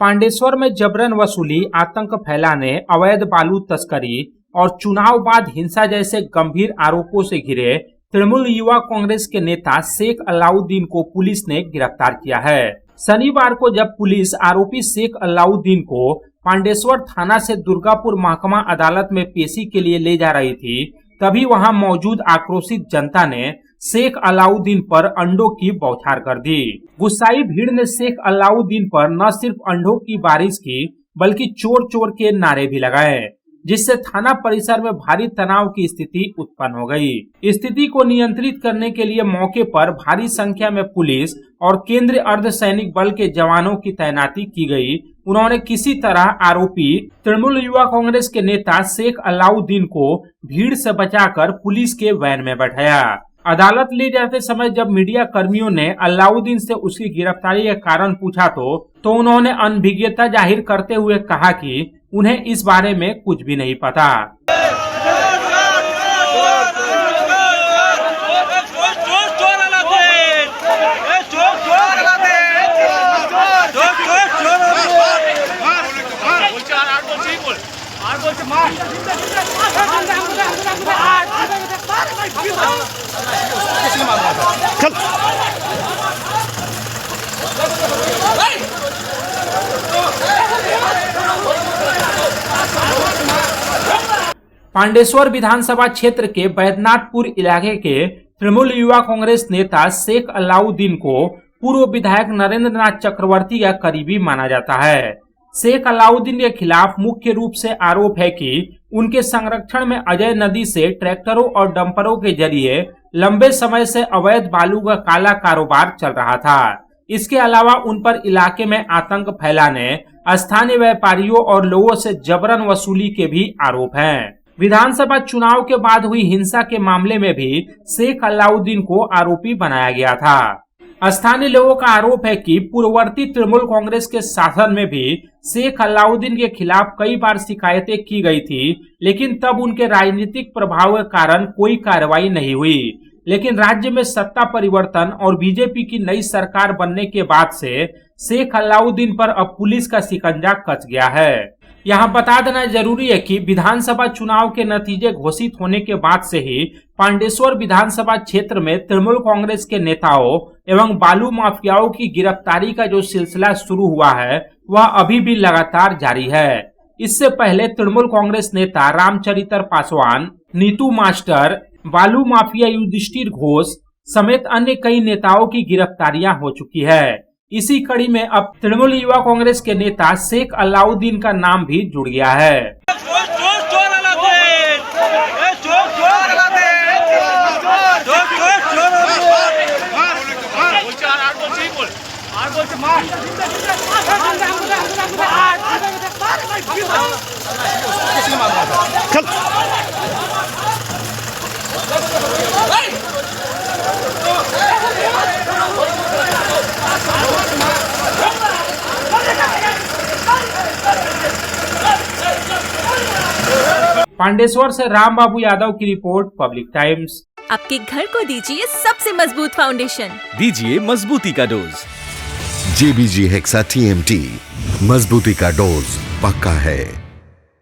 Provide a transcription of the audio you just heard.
पांडेश्वर में जबरन वसूली, आतंक फैलाने, अवैध बालू तस्करी और चुनाव बाद हिंसा जैसे गंभीर आरोपों से घिरे तृणमूल युवा कांग्रेस के नेता शेख अलाउद्दीन को पुलिस ने गिरफ्तार किया है। शनिवार को जब पुलिस आरोपी शेख अलाउद्दीन को पांडेश्वर थाना से दुर्गापुर महकमा अदालत में पेशी के लिए ले जा रही थी, तभी वहां मौजूद आक्रोशित जनता ने शेख अलाउद्दीन पर अंडों की बौछार कर दी। गुस्साई भीड़ ने शेख अलाउद्दीन पर न सिर्फ अंडों की बारिश की, बल्कि चोर चोर के नारे भी लगाए, जिससे थाना परिसर में भारी तनाव की स्थिति उत्पन्न हो गई। स्थिति को नियंत्रित करने के लिए मौके पर भारी संख्या में पुलिस और केंद्रीय अर्धसैनिक बल के जवानों की तैनाती की गई। उन्होंने किसी तरह आरोपी तृणमूल युवा कांग्रेस के नेता शेख अलाउद्दीन को भीड़ से बचाकर पुलिस के वैन में बैठाया। अदालत ले जाते समय जब मीडिया कर्मियों ने अलाउद्दीन से उसकी गिरफ्तारी का कारण पूछा तो उन्होंने अनभिज्ञता जाहिर करते हुए कहा कि उन्हें इस बारे में कुछ भी नहीं पता। पांडेश्वर विधानसभा क्षेत्र के बैद्यनाथपुर इलाके के तृणमूल युवा कांग्रेस नेता शेख अलाउद्दीन को पूर्व विधायक नरेंद्र नाथ चक्रवर्ती का करीबी माना जाता है। शेख अलाउद्दीन के खिलाफ मुख्य रूप से आरोप है कि उनके संरक्षण में अजय नदी से ट्रैक्टरों और डंपरों के जरिए लंबे समय से अवैध बालू का काला कारोबार चल रहा था। इसके अलावा उन पर इलाके में आतंक फैलाने, स्थानीय व्यापारियों और लोगों से जबरन वसूली के भी आरोप हैं। विधानसभा चुनाव के बाद हुई हिंसा के मामले में भी शेख अलाउद्दीन को आरोपी बनाया गया था। स्थानीय लोगों का आरोप है कि पूर्ववर्ती तृणमूल कांग्रेस के शासन में भी शेख अलाउद्दीन के खिलाफ कई बार शिकायतें की गई थी, लेकिन तब उनके राजनीतिक प्रभाव के कारण कोई कार्रवाई नहीं हुई। लेकिन राज्य में सत्ता परिवर्तन और बीजेपी की नई सरकार बनने के बाद से शेख अलाउद्दीन पर अब पुलिस का शिकंजा कस गया है। यहाँ बता देना जरूरी है कि विधानसभा चुनाव के नतीजे घोषित होने के बाद से ही पांडेश्वर विधानसभा क्षेत्र में तृणमूल कांग्रेस के नेताओं एवं बालू माफियाओं की गिरफ्तारी का जो सिलसिला शुरू हुआ है, वह अभी भी लगातार जारी है। इससे पहले तृणमूल कांग्रेस नेता रामचरित्र पासवान, नीतू मास्टर, बालू माफिया युधिष्ठिर घोष समेत अन्य कई नेताओं की गिरफ्तारियां हो चुकी है। इसी कड़ी में अब तृणमूल युवा कांग्रेस के नेता शेख अलाउद्दीन का नाम भी जुड़ गया है। पांडेश्वर से राम बाबू यादव की रिपोर्ट, पब्लिक टाइम्स। आपके घर को दीजिए सबसे मजबूत फाउंडेशन, दीजिए मजबूती का डोज। JBG हेक्सा TMT, मजबूती का डोज पक्का है।